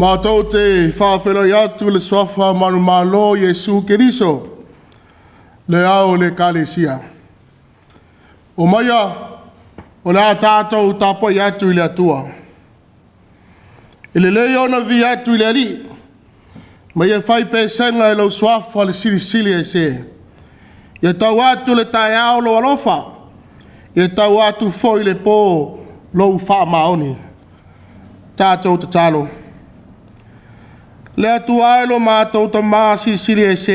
Mātou te whawhera i atu le swafa manu malo Yesu Keriso, le au le kalesia. O maia, o le a tātou tapa i atu i le atua. I le leo na vi atu i le ali, maia whai pēsenga i lau swafa le sili e se. Ia tau atu le tae au lo alofa, ia tau atu fo i le pō lou wha maoni. Tātou te talo. Le atu ailo mātou ta māsi sili e se,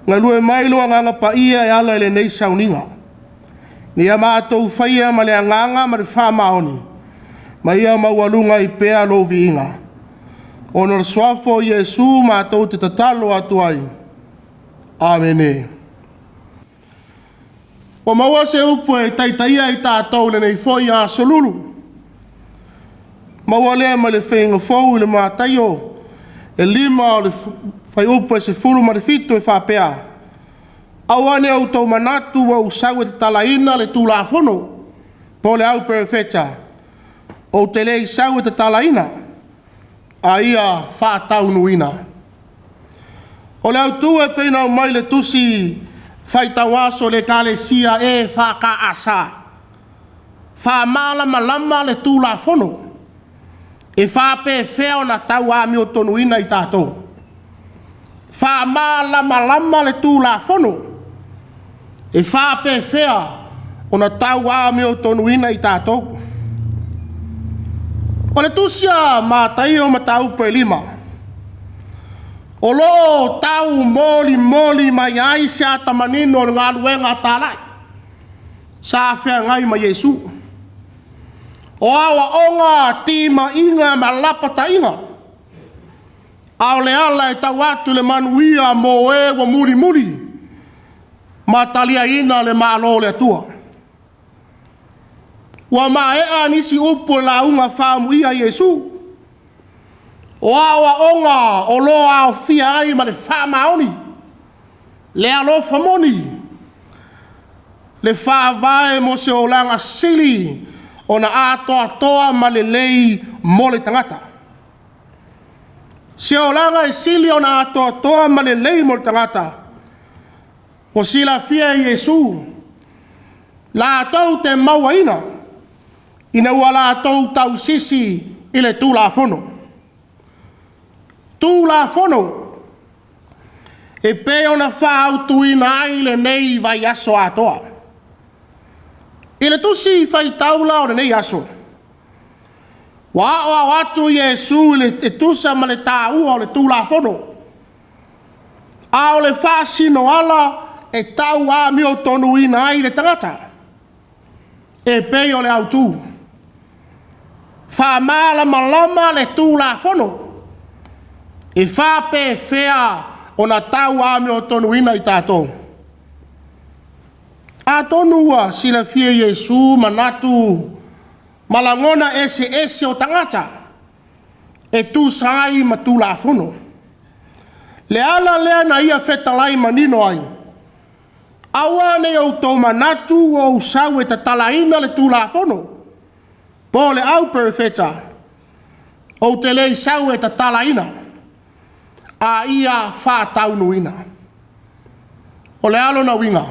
ngā lue mailo nganga pa ia e ala ele nei sauninga. Ni a mātou whaia ma le anganga ma le wha maoni, ma ia maualunga i pēa lo vi inga. O nor swafo Yesu mātou te tatalo atu ai. Amene. O maua se upo e taitaia i tātou le nei foi a solulu. Maua lea ma le whainga fau i le mātaio, e lima o le whai upo e se furu ma le fitu e whapea. Awane au tau manatu wa usau e te talaina le tūla fono, po le au perfeta. O te lei sau e te talaina, a ia whātau nuina. O le au tū e peina o mai le tusi whaitau aso le kalesia e whaka asa. Whamala malama le tūla fono. E whape wheo na tau ami o tonuina i tātou. Whamala malama le tūla fono. E whape whea o na tau ami o tonuina i tātou. O le tusia mātai o matau pe lima. O lo tau moli mai ai se atamanino o ngā luenga tālai. Sa whea ngai ma Yesu. O awa onga tima inga ma lapata inga. Ao le ala e tau atu le manuia mo e wa muri. Ma talia ina le malo le atua. Wa ma e anisi upo la unga whamu ia Yesu. O awa onga o lo ao fia ai ma le whamaoni. Le alofa moni. Le whavae mo se o langa sili. O na atoa ma le lei mo le tangata. Se o langa e sili o na atoa ma le lei mo le tangata. O sila fia Yesu. La tau te mawaina. Ina ua la tau tau sisi i le tūla fono. Tūla fono. E pe o na whaautu ina ai le nei vai aso atoa. I le tusi fai taula o le nei aso. Wa o atu Yesu i le tusa ma le tāua o le tūla fono. A o le whasino ala e tau a mi o tonu ina ai le tangata. E pei o le autu. Whamala malama le tūla fono. E whape whea o na tau a mi o tonu ina i tātou. A tonua sila fia Yesu manatu malangona ese o tangata e tu sai matula fono. Le ala lea na ia fetalai manino ai. Awane o to manatu o usau e tatalaina le tula fono. Po le au perfeta. O te lei sau e tatalaina. A ia whātau nuina. O le alo na winga.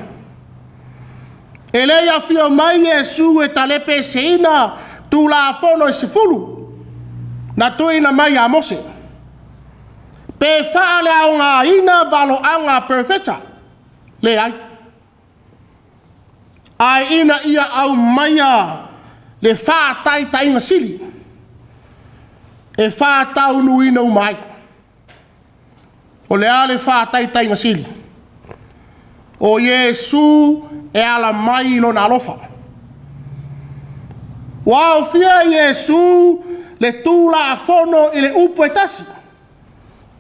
E leia fio mai Yesu e talepe seina tu la fono e se fulu. Na tuina mai a mose. Pe whaale au ngā ina valo anga perfeta. Le ai. Ai ina ia au maia le whātai tainga sili. E whātau nuina umai. O le ale whātai tainga sili. O Yesu e ala mai lo na alofa. Wa fia Yesu le tula fono i le upo e tasi.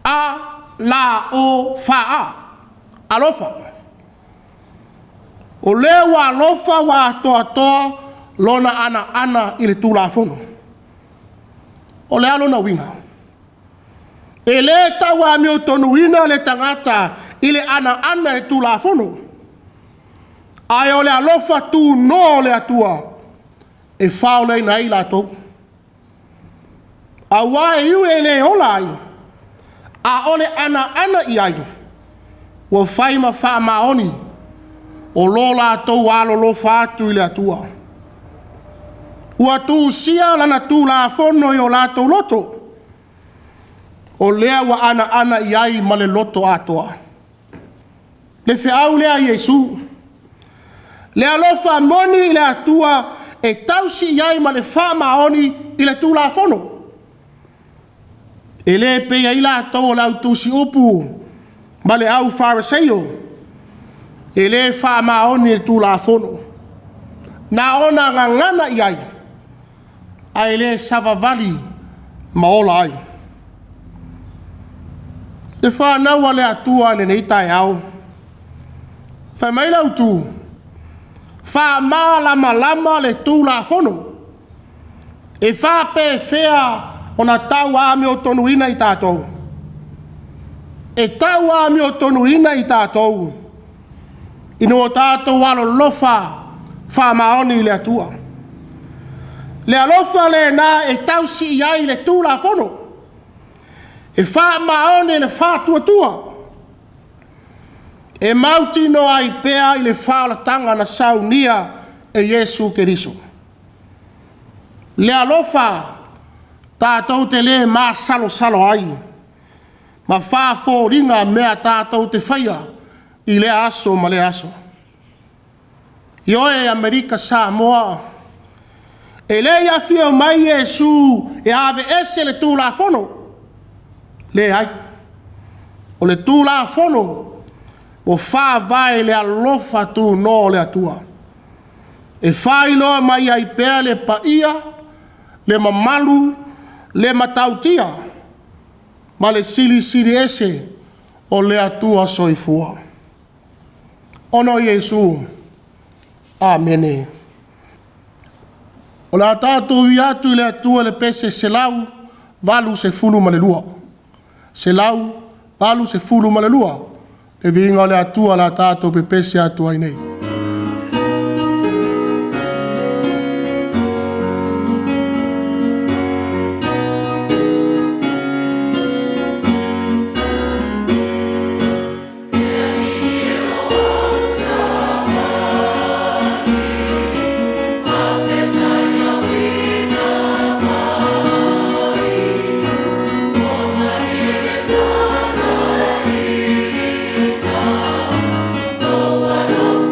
A la o fa a. Alofa. O le wa alofa wa toa lona ana i le tula fono. O le alo na winga. E le tawa mi o tonuina le tangata i le ana le tula fono. Ai o le alofa tu no le atua. E whao lei nei lato. A wae iu e le ola ai. A ole ana i ai. Ua fai ma wha maoni. O lola tau alo lo fatu i le atua. Ua tu sia lana tu la fono i o la tau loto. O lea wa ana i ai ma le loto atoa. Le feau lea Yesu. Lea lofa moni i le atua e tausi i ai ma le wha maoni i le tu la fono. E le pea i la tau la utusi upu ma le au fariseio. E le wha maoni i le tu la fono. Na ona ngangana i ai. Ai le savavali maola ai. Le whanau le atua le neitai au. Whai mai lau tu. Wha maa lama le tū la fono. E wha pe whea o na tau aami o tonu ina i tātou. E tau aami o tonu ina i tātou. Ino o tātou alo lofa wha maoni le atua. Le alofa le na e tau si iai le tū la fono. E wha maone le wha tua. E mauti no ai pea i le wha la tanga na saunia e Yesu Keriso. Le alofa tātou te le ma salo ai. Ma wha fōringa mea tātou te whaia i le aso ma le aso. I oe Amerika Samoa. E le ia fio mai Yesu e ave ese le tū la fono. Le ai. O le tū la fono. O wha vai le alofa tū no le atua. E whai loa mai ai pēr le paia, le mamalu, le matautia. Ma le sili ese o le atua soifua. Ono Yesu. Amene. O la tātou i atu i le atua le pese se lau, valu se fulu ma le lua. Se lau, valu se fulu ma le lua. Le vinga le atua la tātou pe pese atua i nei. No one of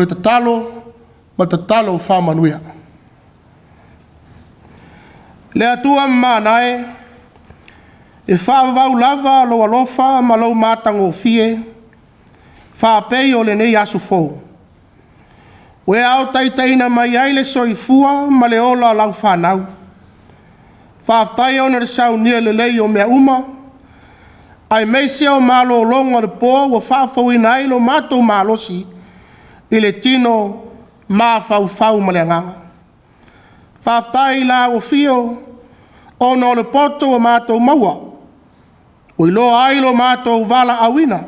le tatalo ma tatalo whamanuia. Le atua manae e whaavau lava lo alofa ma lo matango fie whaapei o le nei asu fou. Ue au taitaina mai ai le soifua ma le ola lau whanau. Whaaftai o na sau nia le lei o mea uma. Ai meise o malo longa le po wa whaafau ina ai lo mato malosi i le tino ma whau ma le nganga. Whaaftai la o fio o no le poto o mato maua. O ilo ai lo mato vala awina.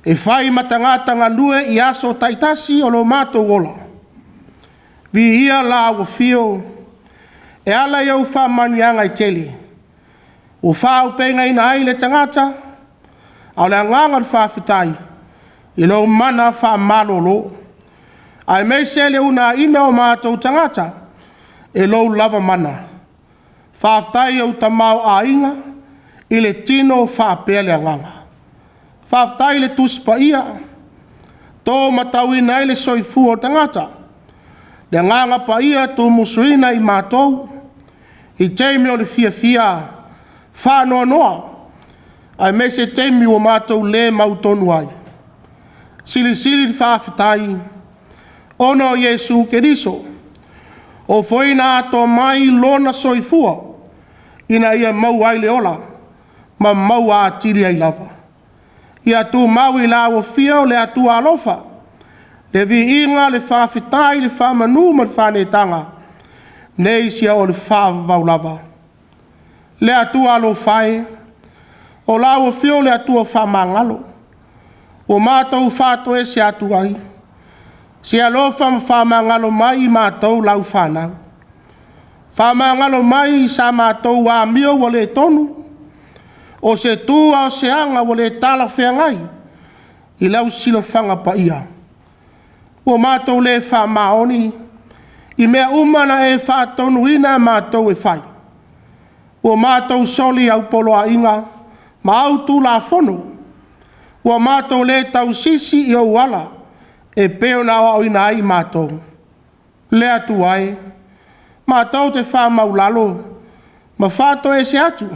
E whai matangata ngā lue i aso taitasi o lo mato wola. Vi ia la o fio e ala iau whamanianga i tele. O whau penga ina ai le tangata au le ngangar whawhitai i lo mana whamalolo. Ai meise le una ina o mato tangata e lo lava mana. Whawhitai au tamau a inga i le tino whapea le nganga. Whaftai le tuspa ia, tō matauina i le soifu o tangata. Le nganga pa ia tō musuina i mātou, i teimi o le fia whanoa noa, ai mese teimi o mātou le mautonu ai. Sili le whawhitai, ono Yesu Keriso, o foina ato mai lona soifua, ina ia mau ai le ola, ma mau a tiri ai lava. Ia tu maui la o fio le atu alofa. Le vi inga le whawhitai le whamanu ma le whanetanga. Nei sia o le whawau lava. Le atu alofai. O la o fio le atu o whamangalo. O mātou whato e se atu ai. Se alofa ma whamangalo mai i mātou lau whanau. Whamangalo mai i sa mātou wa mio wa le tonu. O se tua o se anga o le tala whengai, i lau sila whanga pa ia. O mātou le wha maoni, i mea umana e wha tonu ina mātou e whai. O mātou soli au polo a inga, ma au tu la whono. O mātou le tau sisi i au wala, e peo na o ina ai mātou. Le atu ai, mātou te wha maulalo, ma whato e se atu.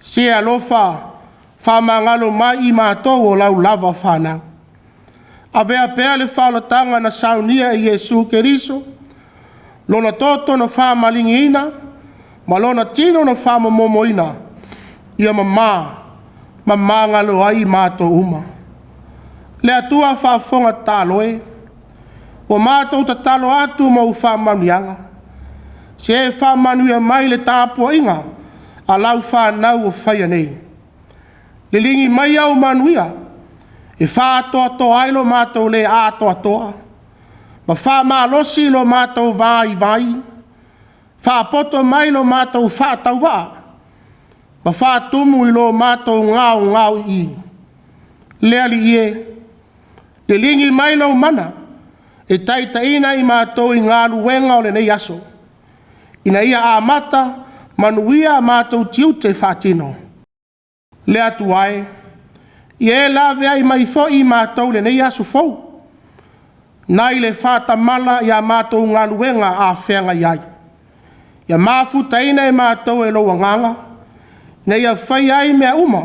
Se alofa whamangalo mai i mātou o lau lava whanau. A vea pēa le whaulatanga na saunia i Yesu Keriso, lona toto na whamalingi ina, ma lona tino na whamamomoina, ia mamā ngalo ai i mātou uma. Le atua whafonga taloe, o mātou ta talo atu mau whamanianga, se whamanuia mai le tāpua inga, a lau whanau o whaia nei. Le lingi mai au manuia, e whātoa toa ailo mātou le ātoa toa, ma whamalosi lo mātou vai, whāpoto mai lo mātou whātau wā, ma whātumu i lo mātou ngāu i. Le ali ie, le lingi mai lo mana, e taitaina i mātou i ngā luenga o le nei aso, ina ia āmata, manuia mātou tiu te whātino. Le atu ai, i e lawe ai mai fo i mātou le nei asu fau. Nai le whātamala i a mātou ngā luenga a whenga iai. Ia māwhutaina e mātou e loa nganga, nei a whai ai mea uma,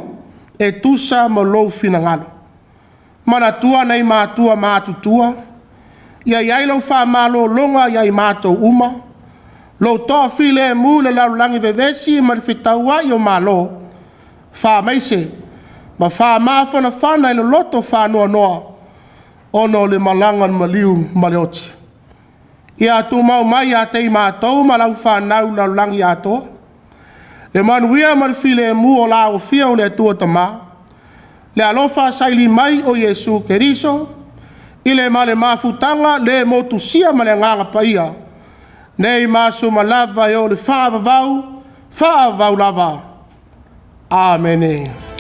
e tusa ma lou whina ngalo. Mana tua nei mātua mātutua, ia iai lau whamalo longa iai mātou uma, lo toa file e mu le laulangi vevesi ma le whitaua i o malo. Wha meise, ma wha mawhana whana i lo loto whanua noa, ono le malangan maliu ma le oti. Ia tu mau mai a tei mātou ma lau whanau laulangi atoa. Le manuia ma le file e mu o la o fia o le atua tama. Le alofa saili mai o Yesu Keriso, i le ma le mafutanga le motusia ma le nganga pa ia. Nei maso malava e o le whaavavau lava. Amen.